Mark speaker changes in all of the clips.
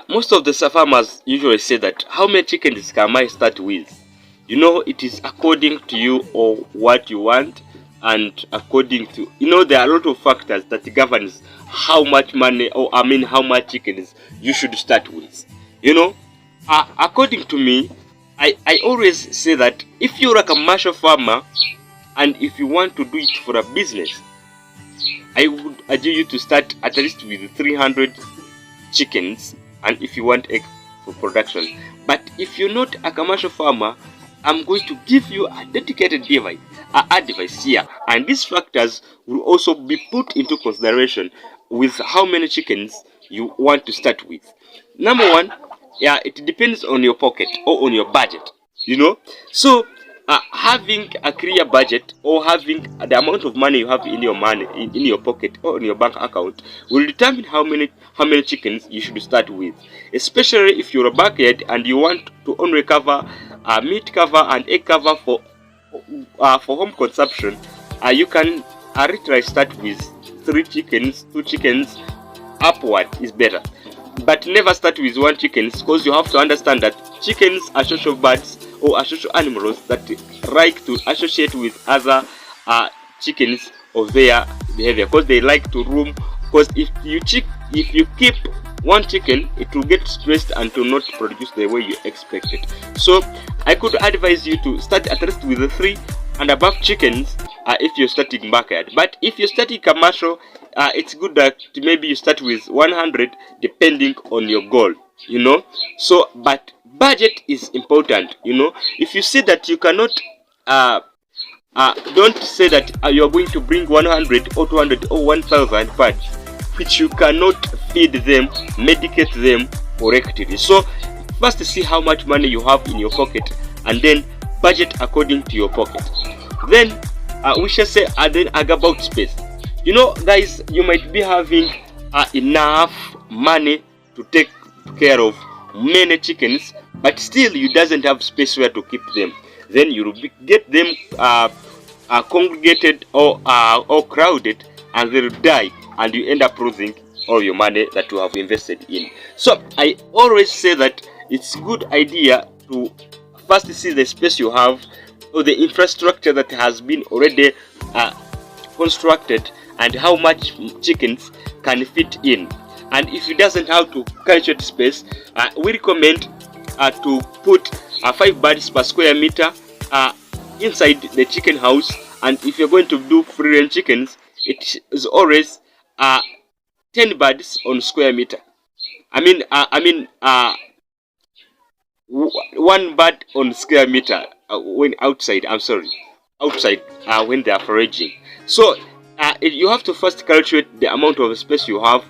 Speaker 1: Most of the farmers usually say that how many chickens can I start with? It is according to you or what you want, and according to, there are a lot of factors that governs how much money, or how much chickens you should start with. According to me, I always say that if you're a commercial farmer and if you want to do it for a business, I would urge you to start at least with 300 chickens, and if you want egg for production. But if you're not a commercial farmer, I'm going to give you a dedicated advice here, and these factors will also be put into consideration with how many chickens you want to start with. Number one, it depends on your pocket or on your budget. So having a clear budget, or having the amount of money you have in your pocket or in your bank account, will determine how many chickens you should start with. Especially if you're a backyard and you want to only cover meat cover and egg cover for home consumption, you can literally start with 3 chickens, 2 chickens upward is better. But never start with 1 chicken, because you have to understand that chickens are social birds or are social animals that like to associate with other chickens of their behavior, because they like to roam. Because if you keep 1 chicken, it will get stressed and to not produce the way you expected. So I could advise you to start at least with 3 and above chickens if you're starting backyard. But if you're starting commercial, it's good that maybe you start with 100 depending on your goal. So but budget is important. If you say that you cannot don't say that you are going to bring 100 or 200 or 1000 birds which you cannot feed them, medicate them correctly. So first see how much money you have in your pocket, and then budget according to your pocket. Then we shall say then about space. Guys, you might be having enough money to take care of many chickens, but still you doesn't have space where to keep them. Then you will get them congregated or crowded, and they'll die, and you end up losing all your money that you have invested in. So I always say that it's a good idea to first see the space you have, or the infrastructure that has been already constructed, and how much chickens can fit in. And if it doesn't have to calculate space, we recommend to put 5 birds per square meter inside the chicken house. And if you're going to do free range chickens, it is always 10 birds on square meter. 1 bird on square meter when outside. Outside when they are foraging. So you have to first calculate the amount of space you have,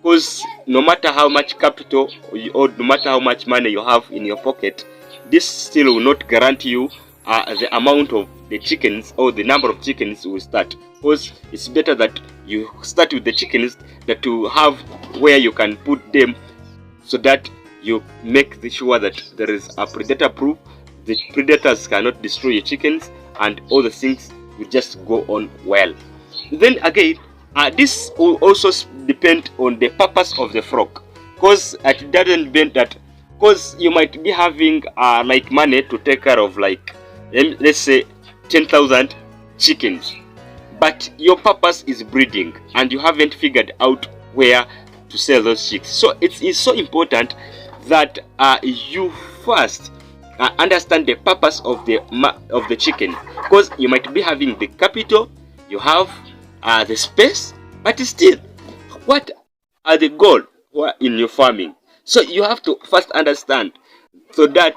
Speaker 1: because no matter how much capital or no matter how much money you have in your pocket, this still will not guarantee you the amount of the chickens or the number of chickens you will start. Because it's better that you start with the chickens that you have where you can put them, so that you make sure that there is a predator proof. The predators cannot destroy your chickens, and all the things will just go on well. Then again, this will also depend on the purpose of the flock, because it doesn't mean that, because you might be having like money to take care of, like let's say 10,000 chickens, but your purpose is breeding and you haven't figured out where to sell those chicks. So it is so important that you first understand the purpose of the chicken, because you might be having the capital, you have the space, but still, what are the goals in your farming? So you have to first understand, so that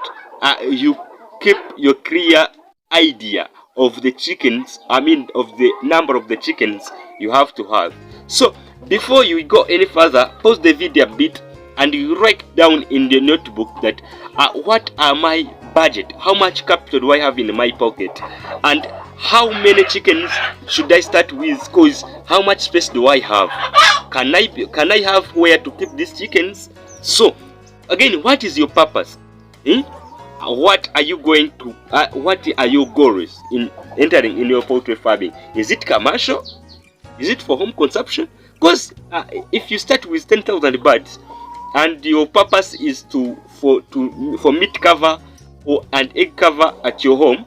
Speaker 1: you keep your clear idea of the chickens, of the number of the chickens you have to have. So before you go any further, pause the video a bit and you write down in the notebook that what are my budget, how much capital do I have in my pocket, and how many chickens should I start with, because how much space do I have, can I have where to keep these chickens. So again, what is your purpose? What are you going to what are your goals in entering in your poultry farming? Is it commercial? Is it for home consumption? Because if you start with 10,000 birds, and your purpose is for meat cover or an egg cover at your home,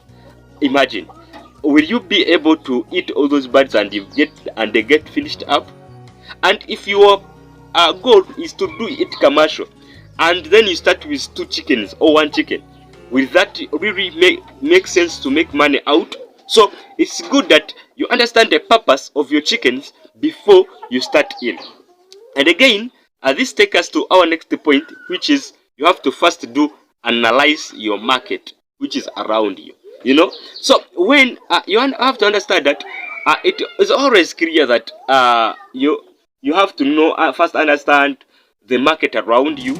Speaker 1: imagine, will you be able to eat all those birds and they get finished up? And if your goal is to do it commercial, and then you start with 2 chickens or 1 chicken, will that really make sense to make money out? So it's good that you understand the purpose of your chickens before you start in. And again, this takes us to our next point, which is you have to first analyze your market, which is around you. You know, so when you have to understand that it is always clear that you have to know first understand the market around you.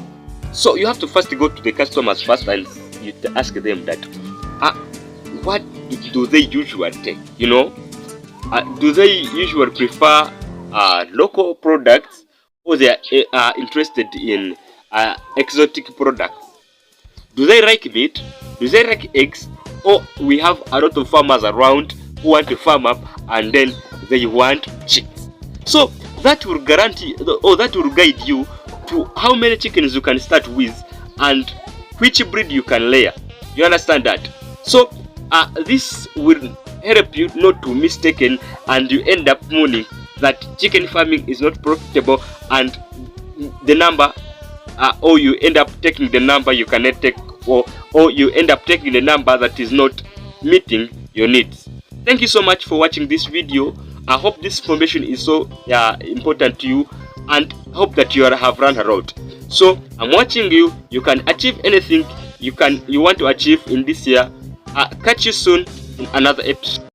Speaker 1: So you have to first go to the customers first and you ask them that what do they usually take? You know, do they usually prefer local products, or they are interested in exotic products? Do they like meat? Do they like eggs? Or we have a lot of farmers around who want to farm up and then they want chicks. So that will guarantee, or that will guide you to how many chickens you can start with and which breed you can layer. You understand that? So this will help you not to mistaken and you end up mourning that chicken farming is not profitable, and the number or you end up taking the number you cannot take, or you end up taking the number that is not meeting your needs. Thank you so much for watching this video. I hope this information is so important to you, and hope that you have run a road. So I'm watching you. You can achieve anything you want to achieve in this year. Catch you soon in another episode.